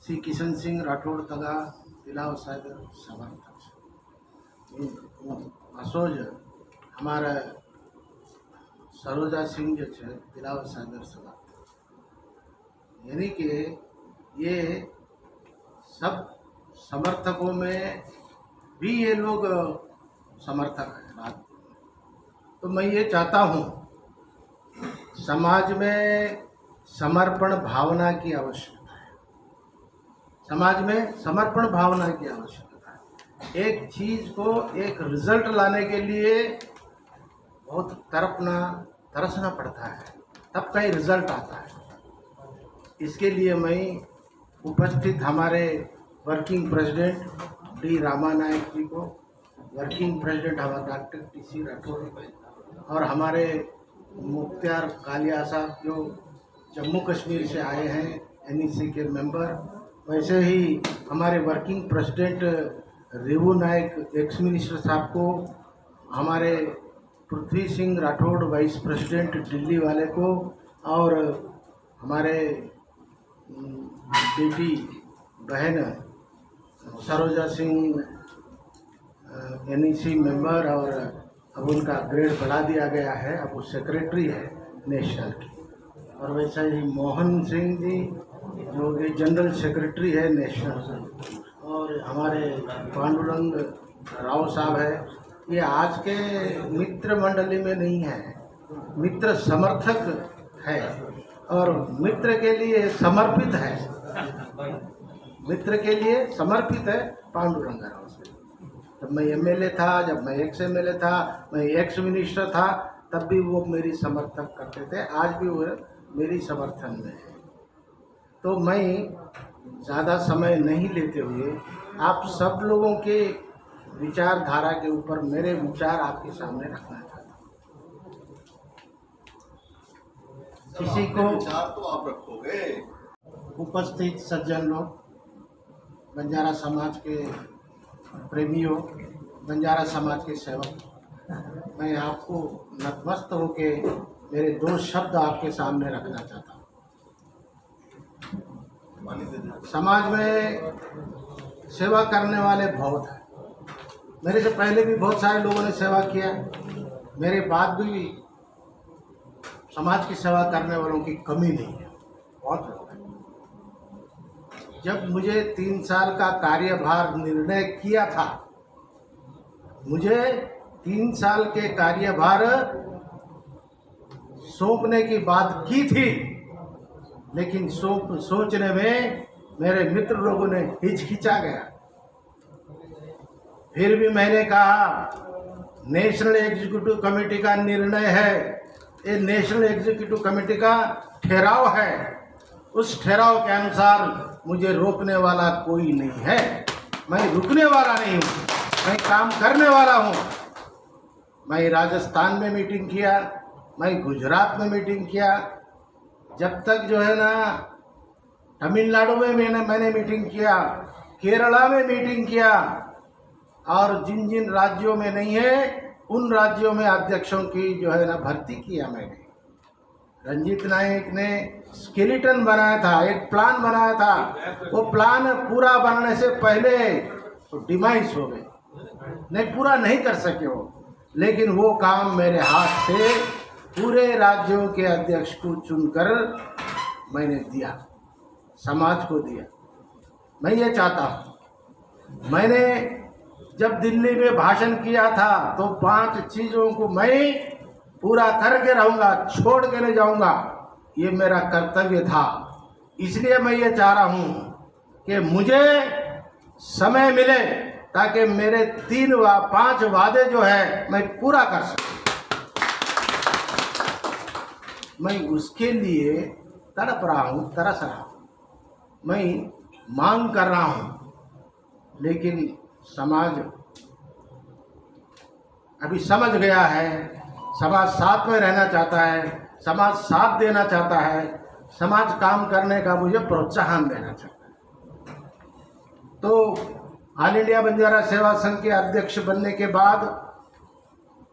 श्री किशन सिंह राठौड़ तगा तिलाव सागर समर्थक असोज हमारा सरोजा सिंह जो है तिलाव सागर समर्थक, यानी कि ये सब समर्थकों में भी ये लोग समर्थक हैं बात। तो मैं ये चाहता हूँ समाज में समर्पण भावना की आवश्यकता है, समाज में समर्पण भावना की आवश्यकता है। एक चीज़ को एक रिजल्ट लाने के लिए बहुत तरसना पड़ता है, तब कहीं रिजल्ट आता है। इसके लिए मैं उपस्थित हमारे वर्किंग प्रेसिडेंट डी रामा नायक जी को, वर्किंग प्रेसिडेंट हमारे डॉक्टर टी.सी. राठौड़ और हमारे मुख्तार कालिया साहब जो जम्मू कश्मीर से आए हैं NEC के मेंबर, वैसे ही हमारे वर्किंग प्रेसिडेंट रेवू नायक एक्स मिनिस्टर साहब को, हमारे पृथ्वी सिंह राठौड़ वाइस प्रेसिडेंट दिल्ली वाले को, और हमारे बेटी बहन सरोजा सिंह NEC मेंबर, और अब उनका ग्रेड बढ़ा दिया गया है, अब वो सेक्रेटरी है नेशनल की। और वैसा ही मोहन सिंह जी जो कि जनरल सेक्रेटरी है नेशनल, और हमारे पांडुरंग राव साहब है। ये आज के मित्र मंडली में नहीं है, मित्र समर्थक है और मित्र के लिए समर्पित है, मित्र के लिए समर्पित है पांडुरंग राव साहब। जब मैं MLA था, जब मैं एक्स MLA था, मैं एक्स मिनिस्टर था, तब भी वो मेरी समर्थक करते थे, आज भी वो मेरी समर्थन में है। तो मैं ज़्यादा समय नहीं लेते हुए आप सब लोगों के विचारधारा के ऊपर मेरे विचार आपके सामने रखना चाहता हूँ। किसी को विचार तो आप रखोगे। उपस्थित सज्जन लोग, बंजारा समाज के प्रेमियों, बंजारा समाज के सेवक, मैं आपको नतमस्त होके मेरे 2 शब्द आपके सामने रखना चाहता हूँ। समाज में सेवा करने वाले बहुत हैं, मेरे से पहले भी बहुत सारे लोगों ने सेवा किया, मेरे बाद भी समाज की सेवा करने वालों की कमी नहीं है, बहुत लोग हैं। जब मुझे 3 साल का कार्यभार निर्णय किया था, मुझे 3 साल के कार्यभार सौंपने की बात की थी, लेकिन सोचने में मेरे मित्र लोगों ने हिचकिचा गया। फिर भी मैंने कहा नेशनल एग्जीक्यूटिव कमेटी का निर्णय है, ये नेशनल एग्जीक्यूटिव कमेटी का ठहराव है, उस ठहराव के अनुसार मुझे रोकने वाला कोई नहीं है। मैं रुकने वाला नहीं हूँ, मैं काम करने वाला हूँ। मैं राजस्थान में मीटिंग किया, मैं गुजरात में मीटिंग किया, जब तक जो है ना तमिलनाडु में मैंने मीटिंग किया, केरला में मीटिंग किया, और जिन जिन राज्यों में नहीं है उन राज्यों में अध्यक्षों की जो है ना भर्ती किया मैंने। रंजीत नायक ने स्केलेटन बनाया था, एक प्लान बनाया था, वो प्लान पूरा बनने से पहले तो डिमाइस हो गए, नहीं पूरा नहीं कर सके वो, लेकिन वो काम मेरे हाथ से पूरे राज्यों के अध्यक्ष को चुनकर मैंने दिया, समाज को दिया। मैं ये चाहता हूँ, मैंने जब दिल्ली में भाषण किया था तो 5 चीज़ों को मैं पूरा करके रहूँगा, छोड़ के नहीं जाऊँगा, ये मेरा कर्तव्य था। इसलिए मैं ये चाह रहा हूँ कि मुझे समय मिले ताकि मेरे 5 वादे जो है मैं पूरा कर सकूँ। मैं उसके लिए तड़प रहा हूँ, तरस रहा हूँ, मैं मांग कर रहा हूँ, लेकिन समाज अभी समझ गया है, समाज साथ में रहना चाहता है, समाज साथ देना चाहता है, समाज काम करने का मुझे प्रोत्साहन देना चाहता है। तो ऑल इंडिया बंजारा सेवा संघ के अध्यक्ष बनने के बाद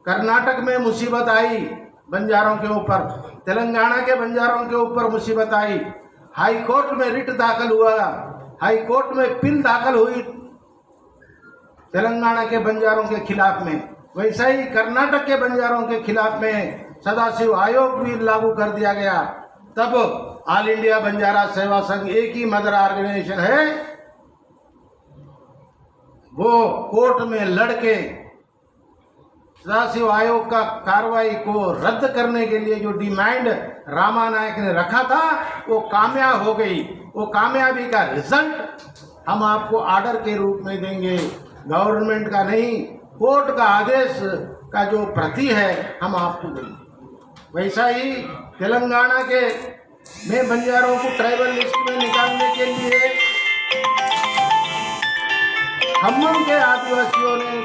कर्नाटक में मुसीबत आई बंजारों के ऊपर, तेलंगाना के बंजारों के ऊपर मुसीबत आई, हाई कोर्ट में रिट दाखिल हुआ, हाई कोर्ट में पिल दाखिल हुई तेलंगाना के बंजारों के खिलाफ में, वैसा ही कर्नाटक के बंजारों के खिलाफ में सदाशिव आयोग भी लागू कर दिया गया। तब ऑल इंडिया बंजारा सेवा संघ एक ही मदर ऑर्गेनाइजेशन है, वो कोर्ट में लड़के सदाशिव आयोग का कार्रवाई को रद्द करने के लिए जो डिमांड रामानायक ने रखा था वो कामयाब हो गई। वो कामयाबी का रिजल्ट हम आपको ऑर्डर के रूप में देंगे, गवर्नमेंट का नहीं, कोर्ट का आदेश का जो प्रति है हम आपको देंगे। वैसा ही तेलंगाना के में बंजारों को ट्राइबल लिस्ट में निकालने के लिए खम्मम के आदिवासियों ने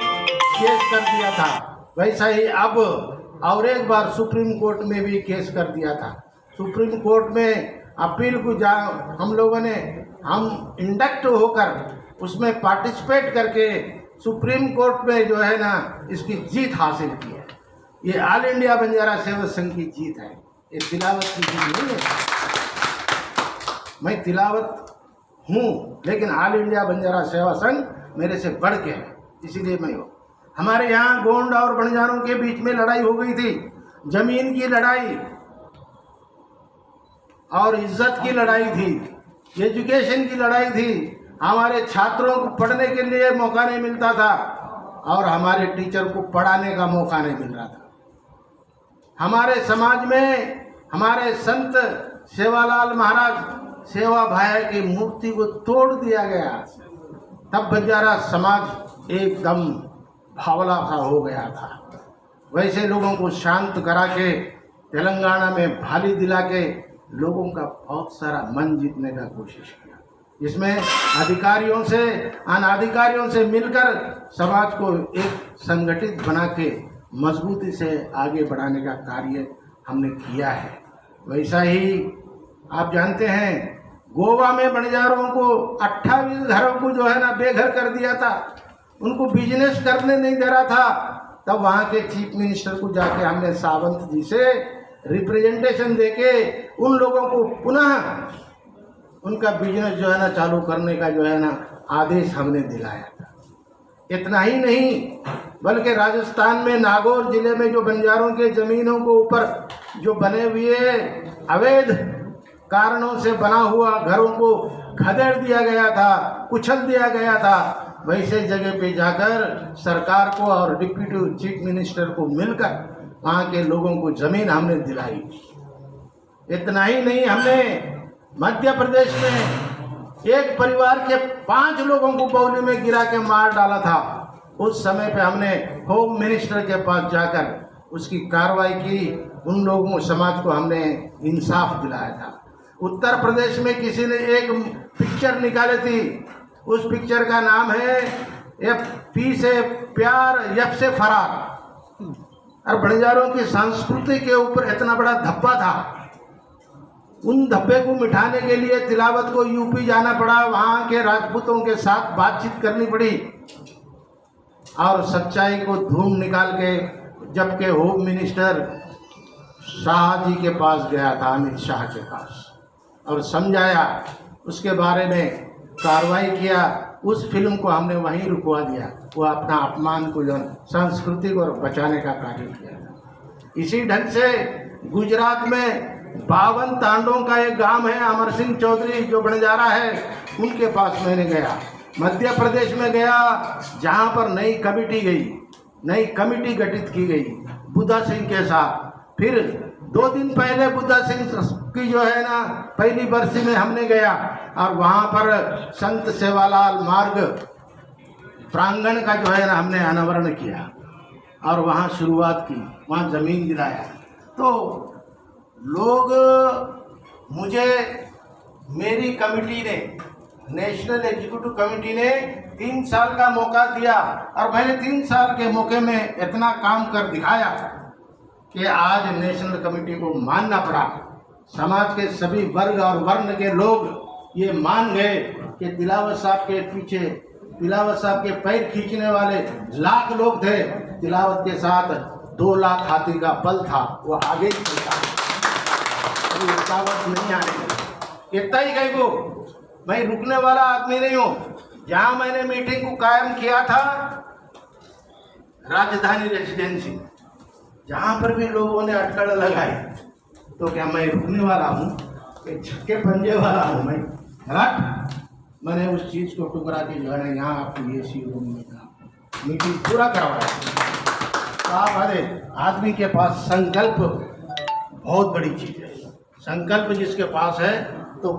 केस कर दिया था, वैसा ही अब और एक बार सुप्रीम कोर्ट में भी केस कर दिया था। सुप्रीम कोर्ट में अपील को हम इंडक्ट होकर उसमें पार्टिसिपेट करके सुप्रीम कोर्ट में जो है ना इसकी जीत हासिल की है। ये ऑल इंडिया बंजारा सेवा संघ की जीत है, ये तिलावत की जीत नहीं है। मैं तिलावत हूँ लेकिन ऑल इंडिया बंजारा सेवा संघ मेरे से बढ़ के है, इसीलिए मैं हूँ। हमारे यहाँ गोंड और बंजारों के बीच में लड़ाई हो गई थी, जमीन की लड़ाई और इज्जत की लड़ाई थी, एजुकेशन की लड़ाई थी। हमारे छात्रों को पढ़ने के लिए मौका नहीं मिलता था और हमारे टीचर को पढ़ाने का मौका नहीं मिल रहा था। हमारे समाज में हमारे संत सेवालाल महाराज सेवा भाया की मूर्ति को तोड़ दिया गया, तब बंजारा समाज एकदम भावला सा हो गया था। वैसे लोगों को शांत करा के तेलंगाना में भाली दिला के लोगों का बहुत सारा मन जीतने का कोशिश किया, जिसमें अधिकारियों से अनाधिकारियों से मिलकर समाज को एक संगठित बना के मजबूती से आगे बढ़ाने का कार्य हमने किया है। वैसा ही आप जानते हैं गोवा में बंजारों को 28 घरों को जो है ना बेघर कर दिया था, उनको बिजनेस करने नहीं दे रहा था। तब वहाँ के चीफ मिनिस्टर को जाके हमने सावंत जी से रिप्रेजेंटेशन देके उन लोगों को पुनः उनका बिजनेस जो है ना चालू करने का जो है ना आदेश हमने दिलाया था। इतना ही नहीं बल्कि राजस्थान में नागौर जिले में जो बंजारों के ज़मीनों को ऊपर जो बने हुए अवैध कारणों से बना हुआ घरों को खदेड़ दिया गया था, कुचल दिया गया था, वैसे जगह पे जाकर सरकार को और डिप्टी चीफ मिनिस्टर को मिलकर वहाँ के लोगों को ज़मीन हमने दिलाई। इतना ही नहीं, हमने मध्य प्रदेश में एक परिवार के 5 लोगों को बौली में गिरा के मार डाला था। उस समय पे हमने होम मिनिस्टर के पास जाकर उसकी कार्रवाई की, उन लोगों समाज को हमने इंसाफ दिलाया था। उत्तर प्रदेश में किसी ने एक पिक्चर निकाली थी, उस पिक्चर का नाम है पी से प्यार एफ से फरार। और बंजारों की संस्कृति के ऊपर इतना बड़ा धब्बा था, उन धब्बे को मिटाने के लिए तिलावत को यूपी जाना पड़ा, वहाँ के राजपूतों के साथ बातचीत करनी पड़ी और सच्चाई को ढूंढ निकाल के जबकि होम मिनिस्टर शाह जी के पास गया था, अमित शाह के पास, और समझाया, उसके बारे में कार्रवाई किया। उस फिल्म को हमने वहीं रुकवा दिया, वो अपना अपमान को जो संस्कृति को बचाने का कार्य किया। इसी ढंग से गुजरात में 52 तांडों का एक गांव है, अमर सिंह चौधरी जो बंजारा है, उनके पास मैंने गया। मध्य प्रदेश में गया जहां पर नई कमेटी गठित की गई बुद्धा सिंह के साथ। फिर 2 दिन पहले बुद्धा सिंह की जो है ना पहली बरसी में हमने गया और वहाँ पर संत सेवालाल मार्ग प्रांगण का जो है ना हमने अनावरण किया और वहाँ शुरुआत की, वहाँ ज़मीन दिलाया। तो लोग मुझे मेरी कमेटी ने, नेशनल एग्जीक्यूटिव कमेटी ने 3 साल का मौका दिया और मैंने 3 साल के मौके में इतना काम कर दिखाया कि आज नेशनल कमेटी को मानना पड़ा। समाज के सभी वर्ग और वर्ण के लोग ये मान गए कि तिलावत साहब के पीछे, तिलावत साहब के पैर खींचने वाले लाख लोग थे, तिलावत के साथ 2 लाख हाथी का बल था, वो आगे ही चलता, रुकावट नहीं आने। इतना ही कहीं को मैं रुकने वाला आदमी नहीं हूँ। जहाँ मैंने मीटिंग को कायम किया था राजधानी रेजिडेंसी, जहाँ पर भी लोगों ने अटकड़ लगाई, तो क्या मैं रुकने वाला हूँ कि छक्के पंजे वाला हूँ मैं? राइट, मैंने उस चीज़ को टुकड़ा के जो है ना यहाँ आपको ये सी रूम में मीटिंग पूरा करवाया। तो आप अरे आदमी के पास संकल्प बहुत बड़ी चीज़ है। संकल्प जिसके पास है तो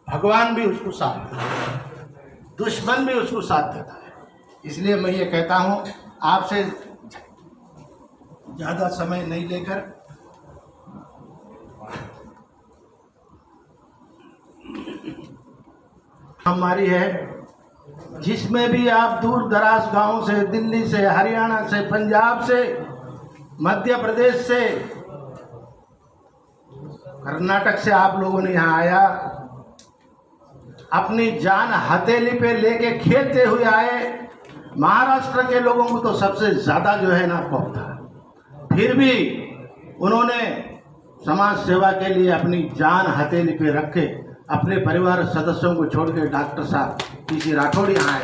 भगवान भी उसको साथ देता है, दुश्मन भी उसको साथ देता है। इसलिए मैं ये कहता हूँ आपसे ज़्यादा समय नहीं लेकर हमारी है, जिसमें भी आप दूर दराज गांव से, दिल्ली से, हरियाणा से, पंजाब से, मध्य प्रदेश से, कर्नाटक से आप लोगों ने यहाँ आया, अपनी जान हथेली पे लेके खेलते हुए आए। महाराष्ट्र के लोगों को तो सबसे ज़्यादा जो है ना खौफ था, फिर भी उन्होंने समाज सेवा के लिए अपनी जान हथेली पे रखे, अपने परिवार सदस्यों को छोड़ के डॉक्टर साहब पीसी राठौड़ यहाँ आए।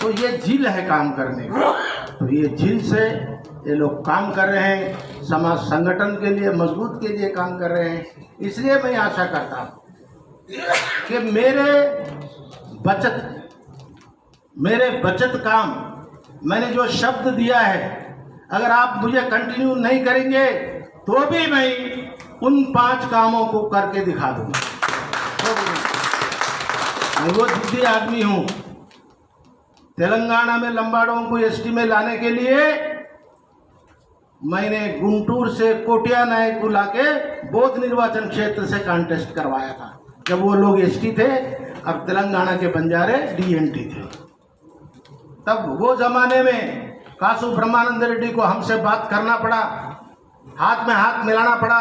तो ये झील है काम करने का, तो ये झील से ये लोग काम कर रहे हैं, समाज संगठन के लिए, मजबूत के लिए काम कर रहे हैं। इसलिए मैं आशा करता हूँ कि मेरे बचत काम, मैंने जो शब्द दिया है, अगर आप मुझे कंटिन्यू नहीं करेंगे तो भी मैं उन 5 कामों को करके दिखा दूंगा। मैं वो जिद्दी आदमी हूँ। तेलंगाना में लंबाड़ों को एसटी में लाने के लिए मैंने गुंटूर से कोटिया नायक को लाके बौद्ध निर्वाचन क्षेत्र से कॉन्टेस्ट करवाया था, जब वो लोग एसटी थे, अब तेलंगाना के बंजारे डीएनटी थे। तब वो जमाने में कासू ब्रह्मानंद रेड्डी को हमसे बात करना पड़ा, हाथ में हाथ मिलाना पड़ा,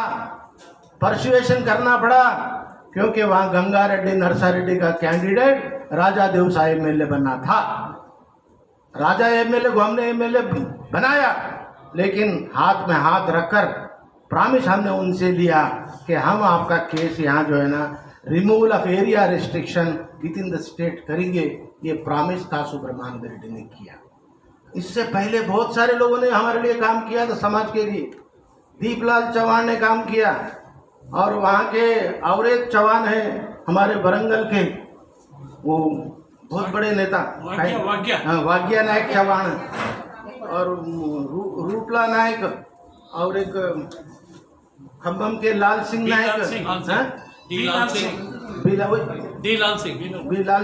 परसुएशन करना पड़ा, क्योंकि वहाँ गंगा रेड्डी नरसा रेड्डी का कैंडिडेट राजा देवसा एमएलए बनना था। राजा एमएलए को हमने एमएलए बनाया, लेकिन हाथ में हाथ रखकर प्रॉमिस हमने उनसे लिया कि हम आपका केस यहाँ जो है ना removal of area restriction with in the state करेंगे। ये प्रॉमिस कासू ब्रह्मानंद रेड्डी ने किया। इससे पहले बहुत सारे लोगों ने हमारे लिए काम किया था, समाज के लिए। दीपलाल चौहान ने काम किया, और वहाँ के और एक चौहान है हमारे वरंगल के, वो बहुत बड़े नेता वाग्या नायक चौहान, और रूपला नायक, और एक खम्बम के लाल सिंह नायक, बिलाल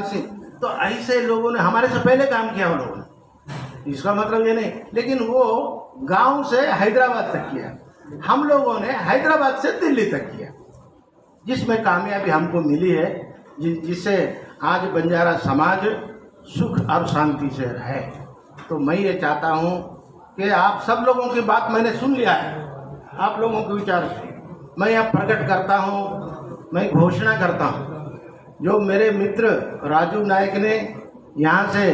सिंह। तो ऐसे लोगों ने हमारे से पहले काम किया उन लोगों ने, इसका मतलब ये नहीं। लेकिन वो गांव से हैदराबाद तक किया, हम लोगों ने हैदराबाद से दिल्ली तक किया, जिसमें कामयाबी हमको मिली है, जिससे आज बंजारा समाज सुख और शांति से रहे। तो मैं ये चाहता हूँ कि आप सब लोगों की बात मैंने सुन लिया है, आप लोगों के विचार मैं यहाँ प्रकट करता हूँ, मैं घोषणा करता हूँ। जो मेरे मित्र राजू नायक ने यहाँ से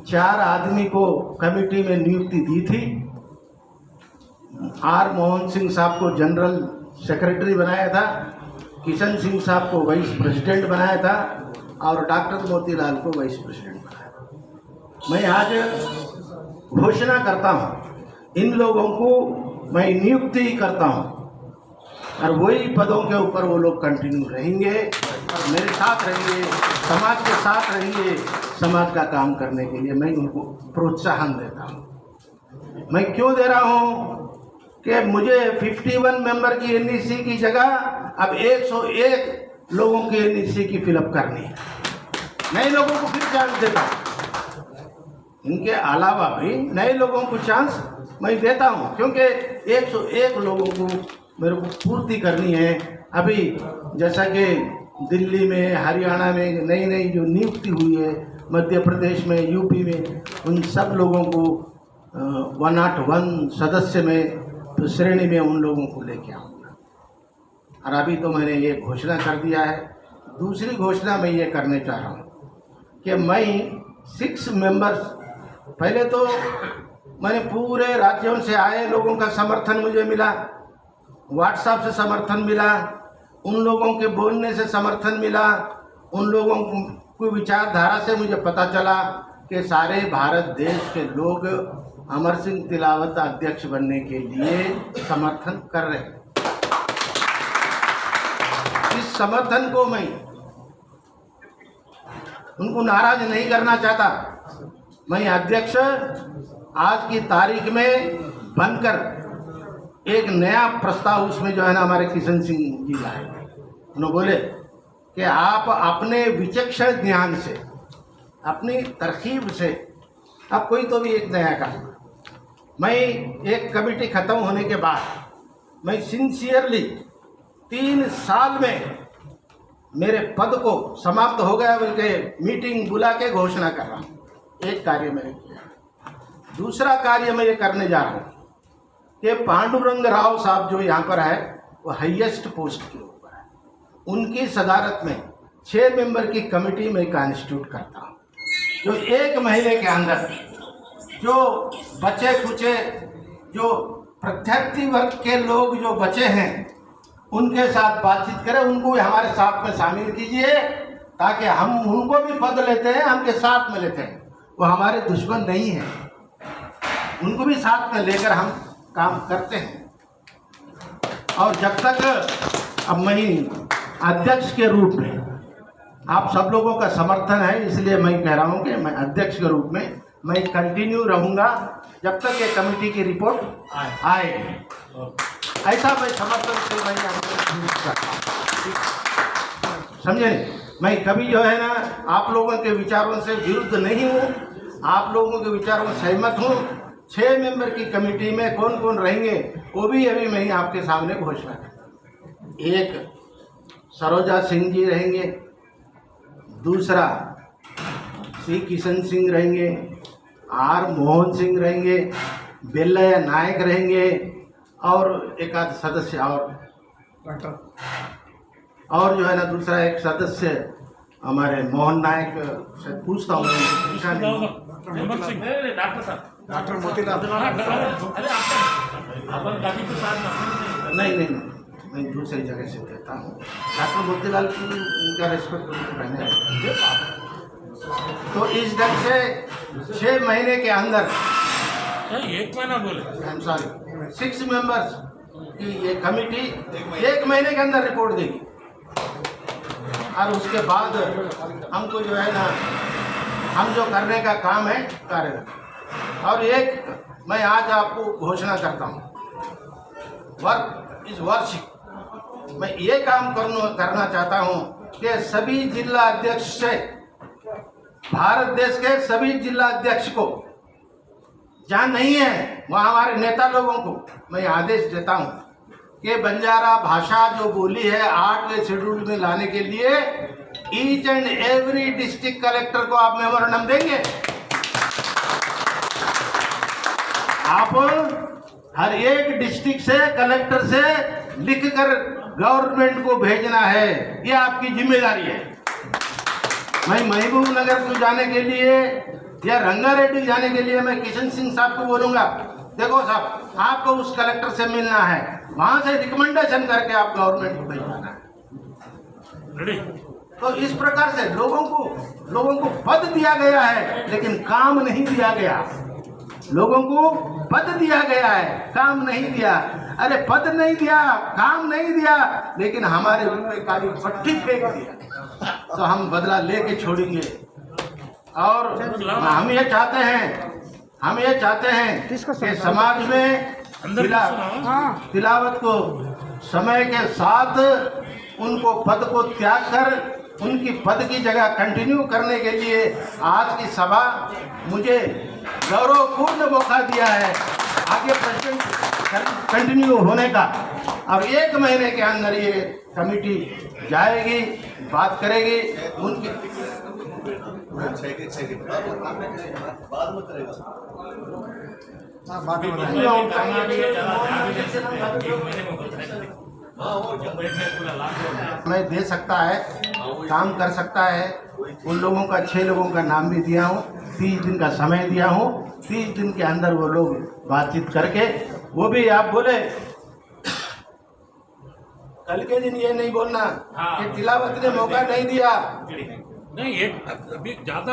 4 आदमी को कमेटी में नियुक्ति दी थी, आर मोहन सिंह साहब को जनरल सेक्रेटरी बनाया था, किशन सिंह साहब को वाइस प्रेसिडेंट बनाया था, और डॉक्टर मोतीलाल को वाइस प्रेसिडेंट बनाया। मैं आज घोषणा करता हूँ, इन लोगों को मैं नियुक्ति करता हूँ, और वही पदों के ऊपर वो लोग कंटिन्यू रहेंगे, मेरे साथ रहेंगे, समाज के साथ रहेंगे। समाज का काम करने के लिए मैं उनको प्रोत्साहन देता हूँ। मैं क्यों दे रहा हूँ कि मुझे 51 मेंबर की एनईसी की जगह अब 101 लोगों की एनईसी की फिलअप करनी है। नए लोगों को फिर चांस देता हूँ, इनके अलावा भी नए लोगों को चांस मैं देता हूँ, क्योंकि 101 लोगों को मेरे को पूर्ति करनी है। अभी जैसा कि दिल्ली में, हरियाणा में नई नई जो नियुक्ति हुई है, मध्य प्रदेश में, यूपी में, उन सब लोगों को 101 सदस्य में तो श्रेणी में उन लोगों को लेके आऊँगा। और अभी तो मैंने ये घोषणा कर दिया है। दूसरी घोषणा मैं ये करने चाह रहा हूँ कि मैं 6 मेंबर्स, पहले तो मैंने पूरे राज्यों से आए लोगों का समर्थन मुझे मिला, व्हाट्सएप से समर्थन मिला, उन लोगों के बोलने से समर्थन मिला, उन लोगों की विचारधारा से मुझे पता चला कि सारे भारत देश के लोग अमर सिंह तिलावत अध्यक्ष बनने के लिए समर्थन कर रहे हैं। इस समर्थन को मैं उनको नाराज नहीं करना चाहता। मैं अध्यक्ष आज की तारीख में बनकर एक नया प्रस्ताव उसमें जो है ना हमारे किशन सिंह जी लाए। उन्होंने बोले कि आप अपने विचक्षण ज्ञान से, अपनी तरकीब से आप कोई तो भी एक नया काम। मैं एक कमेटी ख़त्म होने के बाद मैं सिंसियरली 3 साल में मेरे पद को समाप्त हो गया बल्कि मीटिंग बुला के घोषणा कर रहा हूँ। एक कार्य मैंने किया। दूसरा कार्य मैं ये करने जा रहा हूँ कि पांडुरंग राव साहब जो यहाँ पर है वो हाईएस्ट पोस्ट के ऊपर है, उनकी सदारत में 6 मेंबर की कमेटी में कॉन्स्टिट्यूट करता हूँ, जो 1 महीने के अंदर जो बचे खुचे जो प्रत्याशी वर्ग के लोग जो बचे हैं उनके साथ बातचीत करें, उनको भी हमारे साथ में शामिल कीजिए ताकि हम उनको भी पद लेते हैं, हमके साथ में लेते हैं। वो हमारे दुश्मन नहीं हैं, उनको भी साथ में लेकर हम काम करते हैं। और जब तक अब मैं अध्यक्ष के रूप में आप सब लोगों का समर्थन है, इसलिए मैं कह रहा हूँ कि मैं अध्यक्ष के रूप में मैं कंटिन्यू रहूँगा जब तक ये कमेटी की रिपोर्ट आएगी। ऐसा मैं समर्थन से मैं समझे। मैं कभी जो है ना आप लोगों के विचारों से विरुद्ध नहीं हूँ, आप लोगों के विचारों में सहमत हूँ। 6 मेंबर की कमेटी में कौन कौन रहेंगे वो भी अभी मैं आपके सामने घोषणा करता। एक सरोजा सिंह जी रहेंगे, दूसरा श्री किशन सिंह रहेंगे, आर मोहन सिंह रहेंगे, बेल्लैया नायक रहेंगे और एक आध सदस्य और जो है ना दूसरा एक सदस्य हमारे मोहन नायक से पूछता हूँ, डॉक्टर मोतीलाल नहीं मैं दूसरी जगह से कहता हूँ। डॉक्टर मोतीलाल की उनका रेस्पेक्ट रहने तो इस ढंग से 6 महीने के अंदर 1 महीना बोले, आई एम सॉरी 6 मेंबर्स की ये कमेटी 1 महीने के अंदर रिपोर्ट देगी और उसके बाद हमको जो है ना हम जो करने का काम है करेंगे। और एक मैं आज आपको घोषणा करता हूँ, वर्क इज वर्शिप। मैं ये काम करना चाहता हूँ कि सभी जिला अध्यक्ष से, भारत देश के सभी जिला अध्यक्ष को जहाँ नहीं है वहाँ हमारे नेता लोगों को मैं आदेश देता हूँ कि बंजारा भाषा जो बोली है 8वें शेड्यूल में लाने के लिए each and every district collector को आप मेमोरेंडम देंगे। आप हर एक डिस्ट्रिक्ट से कलेक्टर से लिखकर गवर्नमेंट को भेजना है, ये आपकी जिम्मेदारी है। मैं महबूब नगर को जाने के लिए या रंगारेड्डी जाने के लिए मैं किशन सिंह साहब को बोलूँगा, देखो साहब आपको उस कलेक्टर से मिलना है, वहाँ से रिकमेंडेशन करके आप गवर्नमेंट को भेजना है। तो इस प्रकार से लोगों को पद दिया गया है लेकिन काम नहीं दिया गया। लोगों को पद दिया गया है, काम नहीं दिया। अरे पद नहीं दिया, काम नहीं दिया, लेकिन हमारे ऊपर काली पट्टी फेंक दिया, तो हम बदला लेके छोड़ेंगे। और हम ये चाहते हैं कि समाज में तिलावत को समय के साथ उनको पद को त्याग कर उनकी पद की जगह कंटिन्यू करने के लिए आज की सभा मुझे गौरवपूर्ण मौका दिया है आगे कंटिन्यू होने का। और 1 महीने के अंदर ये कमेटी जाएगी, बात करेगी उनकी मैं दे सकता है, काम कर सकता है। उन लोगों का 6 लोगों का नाम भी दिया हूँ, 30 दिन का समय दिया हूँ। 30 दिन के अंदर वो लोग बातचीत करके, वो भी आप बोले कल के दिन ये नहीं बोलना हाँ। कि तिलावत ने मौका नहीं दिया। नहीं एक अभी ज्यादा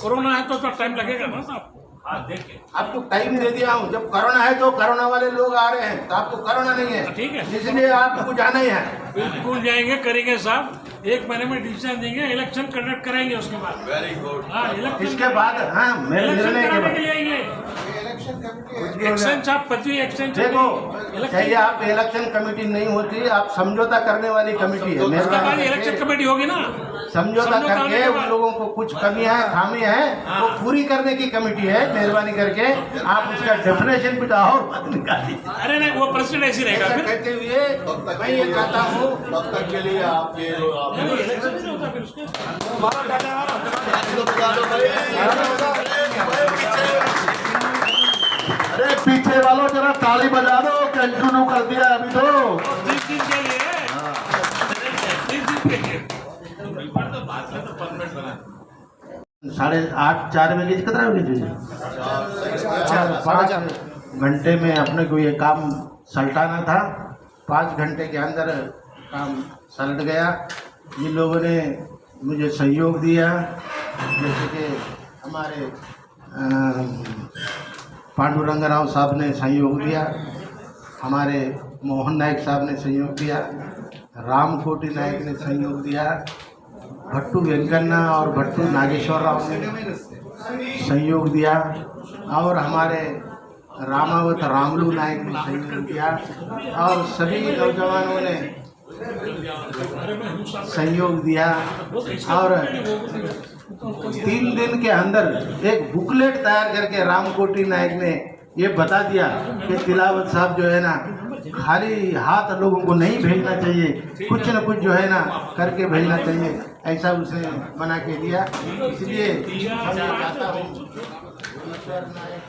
कोरोना है तो टाइम लगेगा ना साहब। हाँ देखिए आपको टाइम दे दिया हूँ, जब कोरोना है तो कोरोना वाले लोग आ रहे हैं, तो आपको कोरोना नहीं है, ठीक है। इसलिए आपको जाना ही है। बिल्कुल जाएंगे, करेंगे साहब। 1 महीने में डिसीजन देंगे, इलेक्शन कंडक्ट करेंगे उसके बाद। Very good. हाँ इलेक्शन इसके बाद हाँ मेरे इलेक्शन निर्णय के कराने बाद के लिए आएंगे। एक्सचेंज साहब पति एक्सचेंज देखो चाहिए आप इलेक्शन कमेटी नहीं होती, आप समझौता करने वाली कमेटी है। उसके बाद मेहरबानी इलेक्शन करके कमेटी होगी ना, समझौता समझौता होने करके के उन बाद। लोगों को कुछ कमियां हैं, खामियां हैं, वो पूरी करने की कमेटी है। मेहरबानी करके आप उसका डेफिनेशन कुछ और मत निकालिए। अरे नहीं वो प्रेसिडेंट ऐसी रहेगा ऐसा फिर। कहते हुए मैं ये कहता हूँ तब तक के लिए आप ये नहीं, इलेक्शन नहीं होता फिर उसके। अरे पीछे वालों जरा ताली बजा दो, कंटिन्यू कर दिया अभी तो। 30 दिन के लिए 30 दिन के लिए 8:30 4 बजे कितना बजे 5 घंटे में अपने को ये काम सलटाना था। 5 घंटे के अंदर काम सलट गया। जिन लोगों ने मुझे सहयोग दिया, जैसे कि हमारे पांडुरंग राव साहब ने सहयोग दिया, हमारे मोहन नायक साहब ने सहयोग दिया, रामकोटी नायक ने सहयोग दिया, भट्टू वेंकन्ना और भट्टू नागेश्वर राव ने सहयोग दिया, और हमारे रामावत रामलू नायक ने सहयोग दिया, और सभी नौजवानों ने सहयोग दिया। और 3 दिन के अंदर एक बुकलेट तैयार करके रामकोटी नायक ने ये बता दिया कि तिलावत साहब जो है ना खाली हाथ लोगों को नहीं भेजना चाहिए, कुछ न कुछ जो है ना करके भेजना चाहिए, ऐसा उसने बना के दिया। इसलिए मैं ये चाहता हूँ ईश्वर नायक